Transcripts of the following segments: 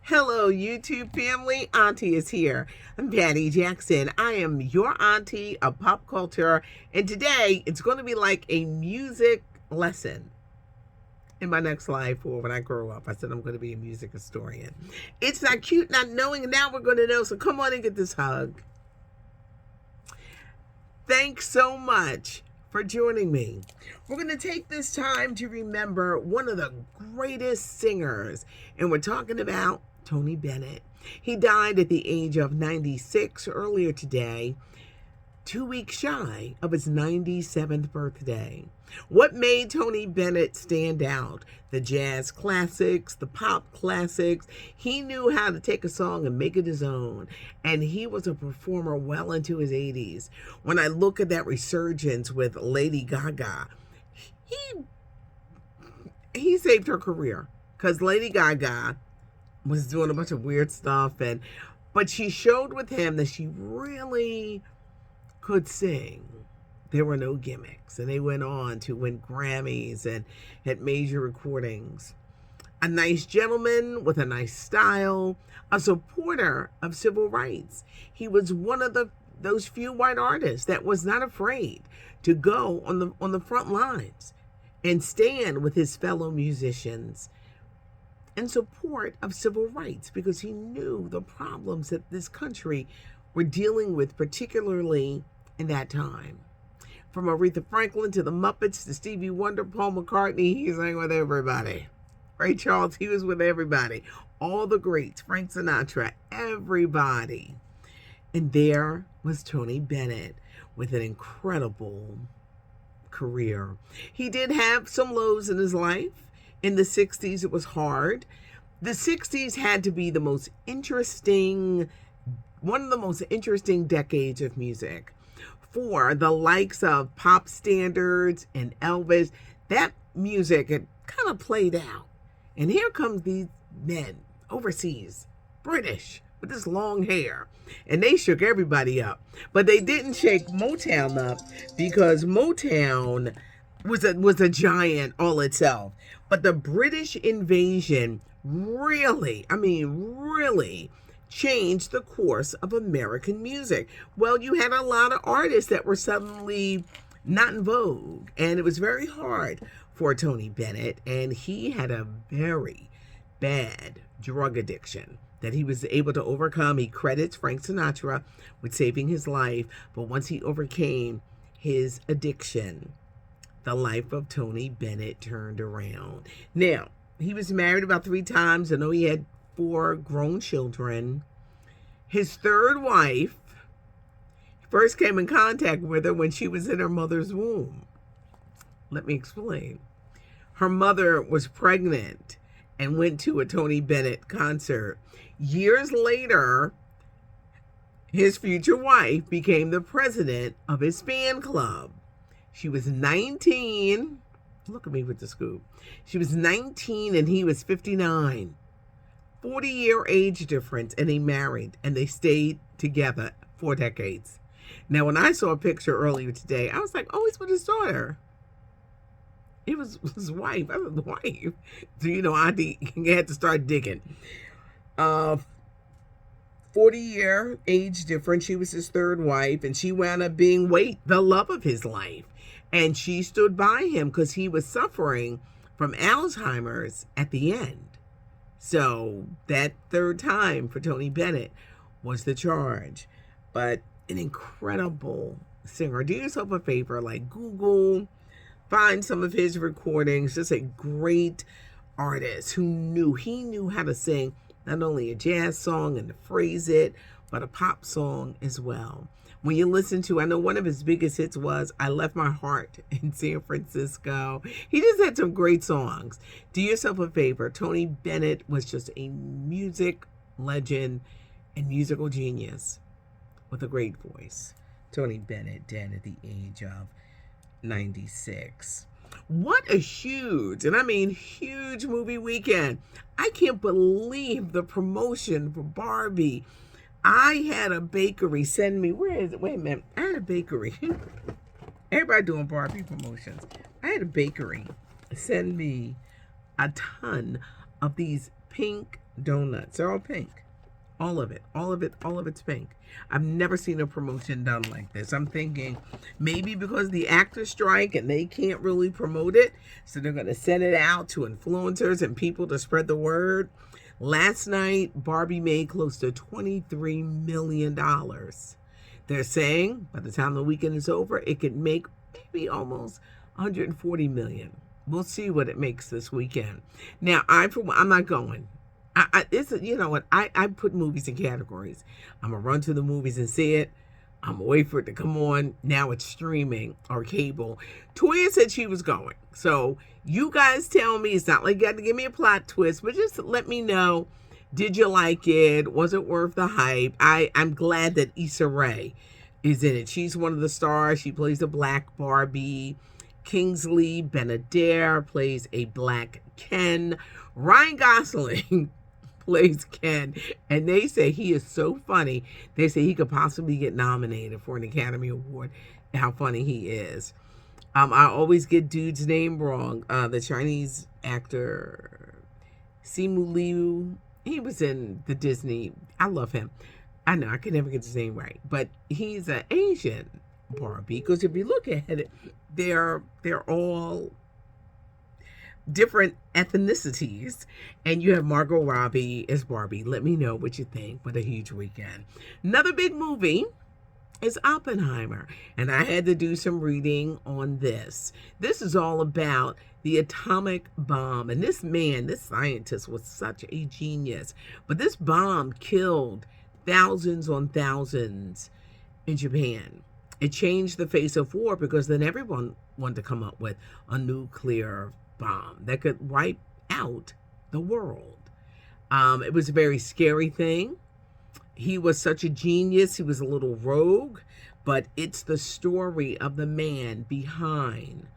Hello, YouTube family. Auntie is here. I'm Patty Jackson. I am your auntie of pop culture, and today it's going to be like a music lesson in my next life or when I grow up. I said I'm going to be a music historian. It's not cute not knowing, and now we're going to know, so come on and get this hug. Thanks so much for joining me. We're going to take this time to remember one of the greatest singers, and we're talking about Tony Bennett. He died at the age of 96 earlier today, 2 weeks shy of his 97th birthday. What made Tony Bennett stand out? The jazz classics, the pop classics. He knew how to take a song and make it his own. And he was a performer well into his 80s. When I look at that resurgence with Lady Gaga, he saved her career. Because Lady Gaga was doing a bunch of weird stuff, but she showed with him that she really could sing. There were no gimmicks, and they went on to win Grammys and had major recordings. A nice gentleman with a nice style, a supporter of civil rights. He was one of those few white artists that was not afraid to go on the front lines and stand with his fellow musicians in support of civil rights, because he knew the problems that this country were dealing with, particularly in that time. From Aretha Franklin to the Muppets to Stevie Wonder, Paul McCartney, he sang with everybody. Ray Charles, he was with everybody. All the greats, Frank Sinatra, everybody. And there was Tony Bennett with an incredible career. He did have some lows in his life. In the 60s, it was hard. The 60s had to be one of the most interesting decades of music. For the likes of pop standards and Elvis, that music had kind of played out. And here comes these men overseas, British, with this long hair. And they shook everybody up. But they didn't shake Motown up, because Motown was a giant all itself. But the British invasion really changed the course of American music. Well, you had a lot of artists that were suddenly not in vogue, and it was very hard for Tony Bennett, and he had a very bad drug addiction that he was able to overcome. He credits Frank Sinatra with saving his life, but once he overcame his addiction, the life of Tony Bennett turned around. Now, he was married about 3 times. I know he had 4 grown children. His third wife first came in contact with her when she was in her mother's womb. Let me explain. Her mother was pregnant and went to a Tony Bennett concert. Years later, his future wife became the president of his fan club. She was 19. Look at me with the scoop. She was 19 and he was 59. 40-year age difference, and they married, and they stayed together 4 decades. Now, when I saw a picture earlier today, I was like, oh, he's with his daughter. It was his wife. I was the wife. So, Auntie had to start digging. 40-year age difference. She was his third wife, and she wound up being the love of his life. And she stood by him because he was suffering from Alzheimer's at the end. So that third time for Tony Bennett was the charge. But an incredible singer. Do yourself a favor, Google, find some of his recordings. Just a great artist he knew how to sing not only a jazz song and to phrase it, but a pop song as well. When you listen to, I know one of his biggest hits was I Left My Heart in San Francisco. He just had some great songs. Do yourself a favor. Tony Bennett was just a music legend and musical genius with a great voice. Tony Bennett dead at the age of 96. What a huge, and I mean huge, movie weekend. I can't believe the promotion for Barbie. I had a bakery send me, where is it? Wait a minute. I had a bakery. Everybody doing Barbie promotions. I had a bakery send me a ton of these pink donuts. They're all pink. All of it. All of it. All of it's pink. I've never seen a promotion done like this. I'm thinking maybe because the actors strike and they can't really promote it, so they're going to send it out to influencers and people to spread the word. Last night, Barbie made close to $23 million. They're saying by the time the weekend is over, it could make maybe almost $140 million. We'll see what it makes this weekend. Now, I'm not going. You know what? I put movies in categories. I'm going to run to the movies and see it. I'm going to wait for it to come on. Now it's streaming or cable. Toya said she was going. So you guys tell me. It's not like you got to give me a plot twist, but just let me know. Did you like it? Was it worth the hype? I'm glad that Issa Rae is in it. She's one of the stars. She plays a black Barbie. Kingsley Bennett plays a black Ken. Ryan Gosling plays Ken, and they say he is so funny. They say he could possibly get nominated for an Academy Award. How funny he is. I always get dude's name wrong. The Chinese actor Simu Liu. He was in the Disney. I love him. I know I can never get his name right, but he's an Asian Barbie. Because if you look at it, they're all different ethnicities, and you have Margot Robbie as Barbie. Let me know what you think. What a huge weekend. Another big movie is Oppenheimer, and I had to do some reading on this. This is all about the atomic bomb, and this scientist was such a genius, but this bomb killed thousands on thousands in Japan. It changed the face of war because then everyone wanted to come up with a nuclear bomb that could wipe out the world. It was a very scary thing. He was such a genius. He was a little rogue, but it's the story of the man behind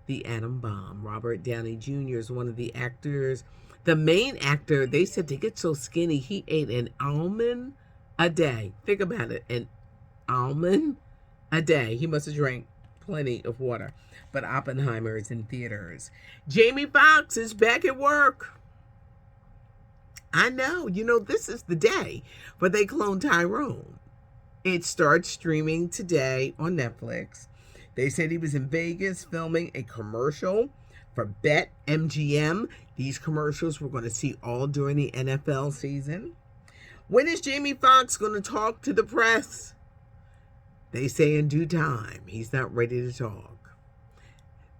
the atom bomb. Robert Downey Jr. is one of the actors. The main actor, they said to get so skinny, he ate an almond a day. Think about it, an almond a day. He must have drank plenty of water. But Oppenheimer is in theaters. Jamie Foxx is back at work. I know. This is the day. But they cloned Tyrone. It starts streaming today on Netflix. They said he was in Vegas filming a commercial for Bet.MGM. These commercials we're going to see all during the NFL season. When is Jamie Foxx going to talk to the press? They say in due time. He's not ready to talk.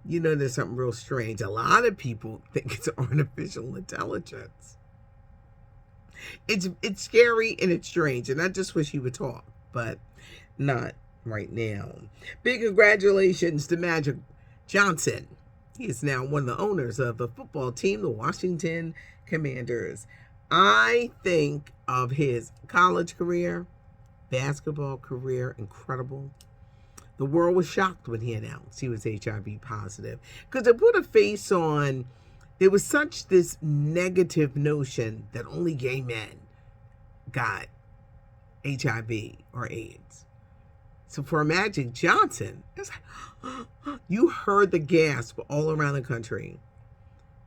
There's something real strange. A lot of people think it's artificial intelligence. It's scary and it's strange, and I just wish he would talk, but not right now. Big congratulations to Magic Johnson. He is now one of the owners of the football team, the Washington Commanders. I think of his college career, basketball career, incredible. The world was shocked when he announced he was HIV positive because it put a face on. There was such this negative notion that only gay men got HIV or AIDS. So for Magic Johnson, it's like, you heard the gasp all around the country,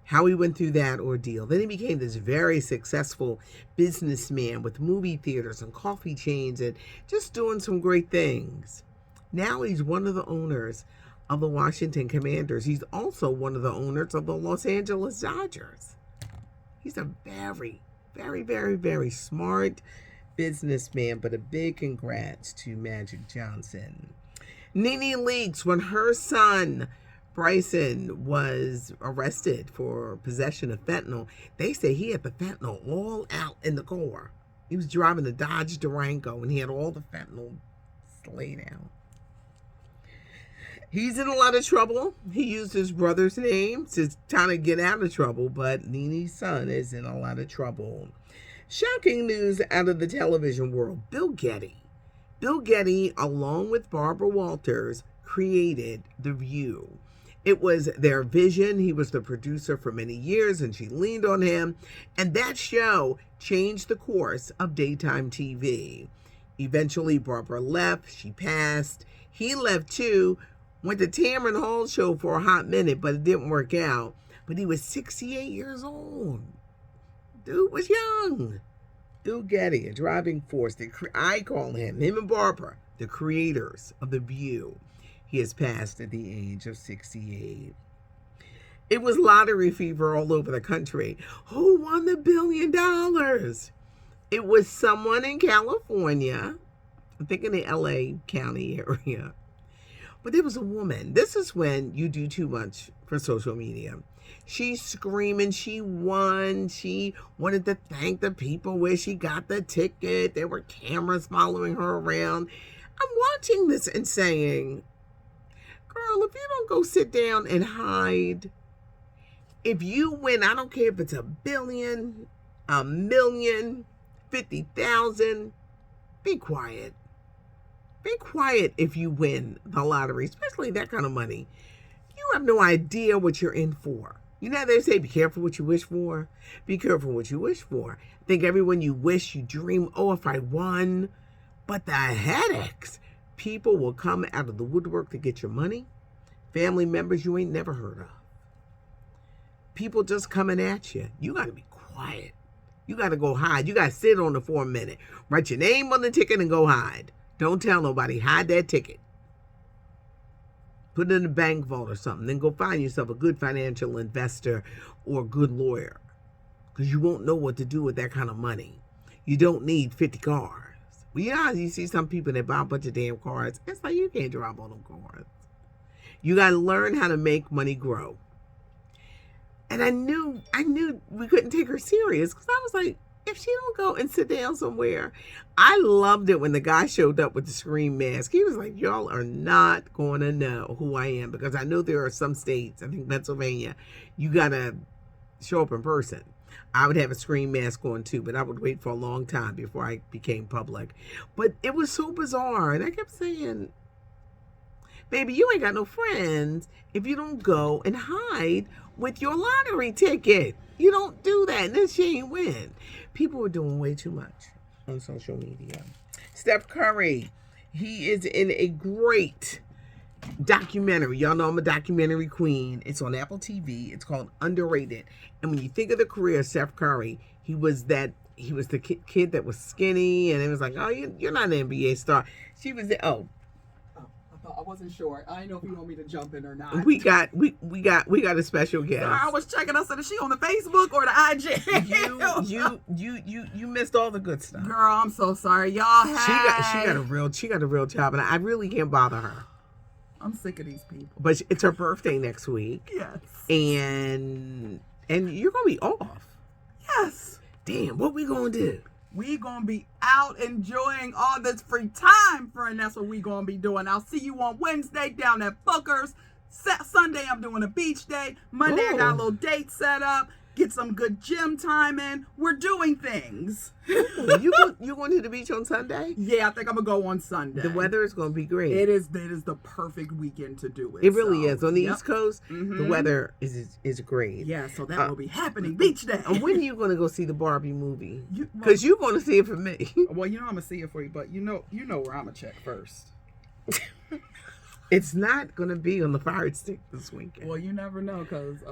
how he went through that ordeal. Then he became this very successful businessman with movie theaters and coffee chains and just doing some great things. Now he's one of the owners of the Washington Commanders. He's also one of the owners of the Los Angeles Dodgers. He's a very, very, very, very smart businessman, but a big congrats to Magic Johnson. Nene leaks when her son Bryson was arrested for possession of fentanyl. They say he had the fentanyl all out in the car. He was driving a Dodge Durango and he had all the fentanyl laid out. He's in a lot of trouble. He used his brother's name to kind of get out of trouble, but Nene's son is in a lot of trouble. Shocking news out of the television world. Bill Geddes, along with Barbara Walters, created The View. It was their vision. He was the producer for many years, and she leaned on him. And that show changed the course of daytime TV. Eventually, Barbara left. She passed. He left too. Went to Tamron Hall's show for a hot minute, but it didn't work out. But he was 68 years old. Dude was young. Bill Geddes, a driving force. I call him and Barbara, the creators of The View. He has passed at the age of 68. It was lottery fever all over the country. Who won the $1 billion? It was someone in California, I think in the LA County area. But there was a woman. This is when you do too much for social media. She's screaming she won. She wanted to thank the people where she got the ticket. There were cameras following her around. I'm watching this and saying, girl, if you don't go sit down and hide, if you win, I don't care if it's $1 billion, $1 million, 50,000, be quiet. Be quiet if you win the lottery, especially that kind of money. You have no idea what you're in for. You know how they say, be careful what you wish for? Be careful what you wish for. I think everyone you wish, you dream, oh, if I won. But the headaches. People will come out of the woodwork to get your money. Family members you ain't never heard of. People just coming at you. You got to be quiet. You got to go hide. You got to sit on it for a minute. Write your name on the ticket and go hide. Don't tell nobody. Hide that ticket. Put it in a bank vault or something. Then go find yourself a good financial investor or a good lawyer. Because you won't know what to do with that kind of money. You don't need 50 cars. Well, you see some people that buy a bunch of damn cars. It's like you can't drive all them cars. You got to learn how to make money grow. And I knew we couldn't take her serious because I was like, if she don't go and sit down somewhere. I loved it when the guy showed up with the scream mask. He was like, y'all are not going to know who I am, because I know there are some states, I think Pennsylvania, you got to show up in person. I would have a scream mask on too, but I would wait for a long time before I became public. But it was so bizarre. And I kept saying, baby, you ain't got no friends if you don't go and hide with your lottery ticket. You don't do that, and then she ain't win. People are doing way too much on social media. Steph Curry, he is in a great documentary. Y'all know I'm a documentary queen. It's on Apple TV. It's called Underrated. And when you think of the career of Steph Curry, he was the kid that was skinny, and it was like, oh, you're not an NBA star. She was I wasn't sure. I didn't know if you want me to jump in or not. We got a special guest. Sorry, I was checking. I said, is she on the Facebook or the IG? You missed all the good stuff. Girl, I'm so sorry. Y'all she got a real job, and I really can't bother her. I'm sick of these people. But it's her birthday next week. Yes. And you're gonna be off. Yes. Damn, what we gonna do? We gonna be out enjoying all this free time, friend. That's what we gonna be doing. I'll see you on Wednesday down at Booker's. Sunday I'm doing a beach day. Monday I got a little date set up. Get some good gym time in. We're doing things. You going to the beach on Sunday? Yeah, I think I'm gonna go on Sunday. The weather is gonna be great. It is the perfect weekend to do it. It really is. On the East Coast, the weather is great. Yeah, so that will be happening beach day. And when are you gonna go see the Barbie movie? Because you're gonna see it for me. Well, you know I'm gonna see it for you, but you know where I'm gonna check first. It's not gonna be on the Fire Stick this weekend. Well, you never know, because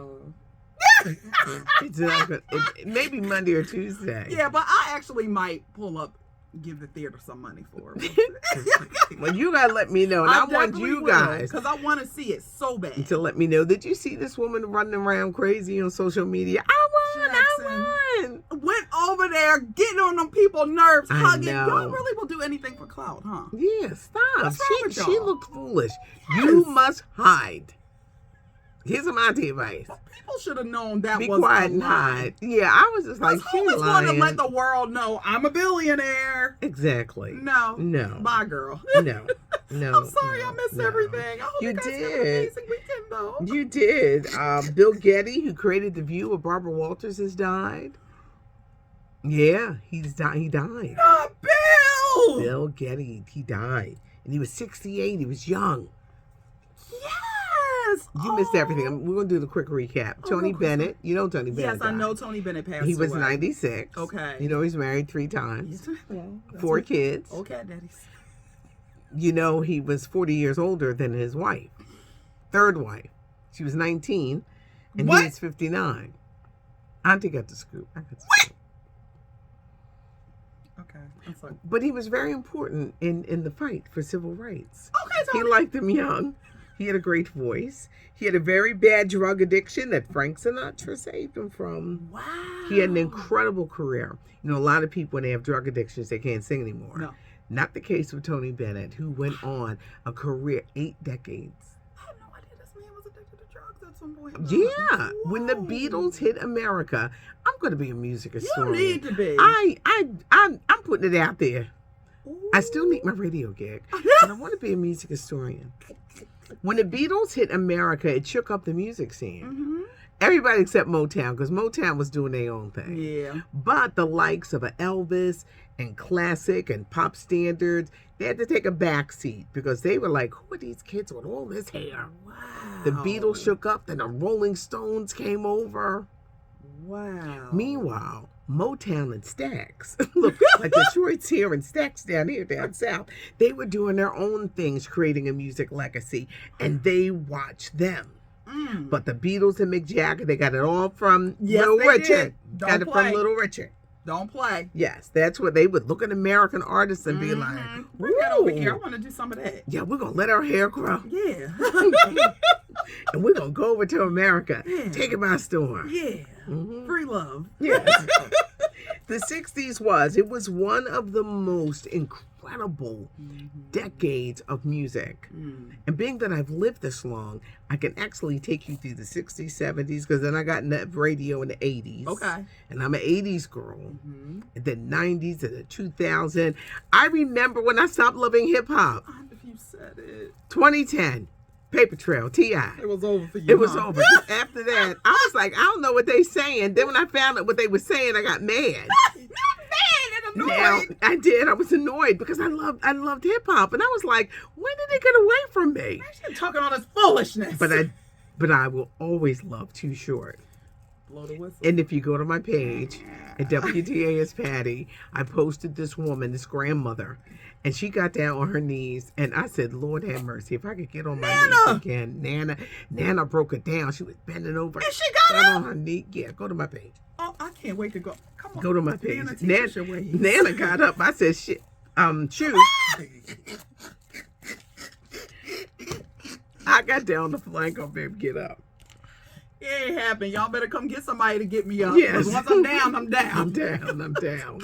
it's not gonna, maybe Monday or Tuesday. Yeah, but I actually might pull up, give the theater some money for it. Well, you gotta let me know, and I want you guys, because I want to see it so bad, to let me know. Did you see this woman running around crazy on social media? I won. Went over there getting on them people's nerves, hugging. Know. Y'all really will do anything for clout, huh? Yeah, stop. What's wrong with y'all? She looked foolish. Yes. You must hide. Here's my advice. People should have known that Be was quiet a and lie. hide. Yeah, I was just like, she always lying. want to let the world know I'm a billionaire. Exactly. No. Bye, girl. No. I'm sorry, I missed everything. I hope you guys have an amazing weekend, though. You did. Bill Geddes, who created The View with Barbara Walters, has died. Yeah, he died. Not Bill! Bill Geddes, he died. And he was 68. He was young. Yes! You missed everything. We're going to do the quick recap. Tony Bennett. You know Tony Bennett. Yes, I know Tony Bennett passed away. He was 96. Okay. You know he's married 3 times. Well, 4 kids. Okay, daddies. You know he was 40 years older than his wife. 3rd wife. She was 19. And he was 59. Auntie got the scoop. I got the scoop. Okay. I'm sorry. But he was very important in the fight for civil rights. Okay, He Tony. liked them young. He had a great voice. He had a very bad drug addiction that Frank Sinatra saved him from. Wow. He had an incredible career. You know, a lot of people, when they have drug addictions, they can't sing anymore. No. Not the case with Tony Bennett, who went on a career 8 decades. I had no idea this man was addicted to drugs at some point. Yeah. When the Whoa. Beatles hit America, I'm going to be a music You historian. need to be. I'm putting it out there. I still need my radio gig, but I want to be a music historian. When the Beatles hit America, it shook up the music scene. Mm-hmm. Everybody except Motown, because Motown was doing their own thing. Yeah. But the likes of Elvis and classic and pop standards, they had to take a back seat because they were like, who are these kids with all this hair? Wow. The Beatles shook up, then the Rolling Stones came over. Wow. Meanwhile, Motown and Stax, look, like Detroit's here and Stax down here, down south, they were doing their own things, creating a music legacy, and they watched them. Mm. But the Beatles and Mick Jagger, they got it all from Yes, Little they Richard. did. Don't Got it play. from Little Richard. Don't play. Yes, that's what they would look at American artists and be like, Bring that over "Ooh, here. I want to do some of that. yeah, we're going to let our hair grow. Yeah. And we're going to go over to America. Yeah. Take it by storm." Yeah. Mhm. Free love. Yes. The 60s was one of the most incredible decades of music. Mm. And being that I've lived this long, I can actually take you through the 60s, 70s, because then I got into radio in the 80s. Okay. And I'm an 80s girl. Mm-hmm. And then 90s and the 2000. I remember when I stopped loving hip hop. If you said it. 2010. Paper Trail, T.I. It was over for you. It was huh? over. After that, I was like, I don't know what they saying. Then when I found out what they were saying, I got mad. Not mad and annoyed. Now, I did. I was annoyed because I loved hip hop, and I was like, when did it get away from me? You're talking all this foolishness. But I will always love Too Short. Blow the whistle. And if you go to my page at WTA is Patty, I posted this woman, this grandmother, and she got down on her knees, and I said, Lord have mercy, if I could get on my knees again. Nana broke it down. She was bending over. And she got got up? on her knee. Yeah, go to my page. Oh, I can't wait to go. Come on. Go to my page. Nana, teach us your ways. Nana got up. I said, shit, shoot. I got down the flank on baby, get up. It ain't happened. Y'all better come get somebody to get me up. Yes. 'Cause once I'm down, I'm down. I'm down.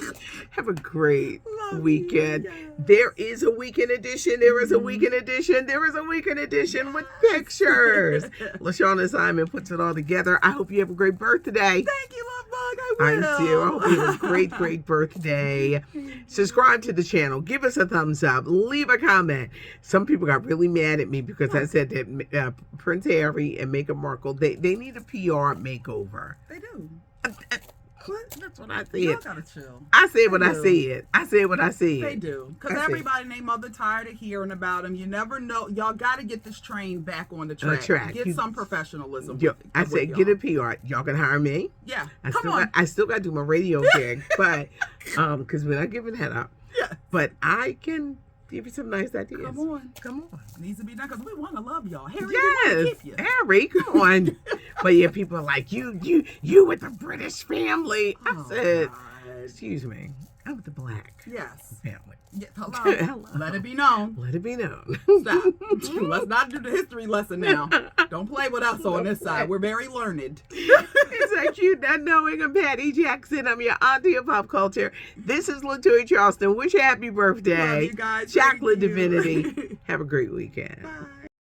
Have a great Love weekend. you, yes. There is a weekend edition. There is a weekend edition. There is a weekend edition with pictures. LaShawna Simon puts it all together. I hope you have a great birthday. Thank you, Love Bug. I will. I do. I hope you have a great, great birthday. Subscribe to the channel. Give us a thumbs up. Leave a comment. Some people got really mad at me because I said that Prince Harry and Meghan Markle, they need a PR makeover. They do. What? That's what I Y'all said. gotta chill. I said what They I do. said. I said what I said. They do. Because That's it. everybody named Mother tired of hearing about them. You never know. Y'all got to get this train back on the track. You- Get some professionalism. Yo, with- I with said, y'all. get a PR. Y'all can hire me. Yeah. I Come still on. I still got to do my radio gig, but because we're not giving that up. Yeah. But I can give you some nice ideas. Come on. Come on. Needs to be done because we want to love y'all. Harry, we want to Yes, keep you. Harry, come on. But yeah, people are like, you with the British family. I Oh, said, God. excuse me, I'm with the black Yes. family. Yeah, hello. Hello. Let it be known. Let it be known. Stop. Let's not do the history lesson now. Don't play with us on this side. We're very learned. It's like you not knowing. I'm Patty Jackson. I'm your auntie of pop culture. This is LaToya Charleston. Wish you happy birthday. Love you guys. Thank Chocolate you. Divinity. Have a great weekend. Bye.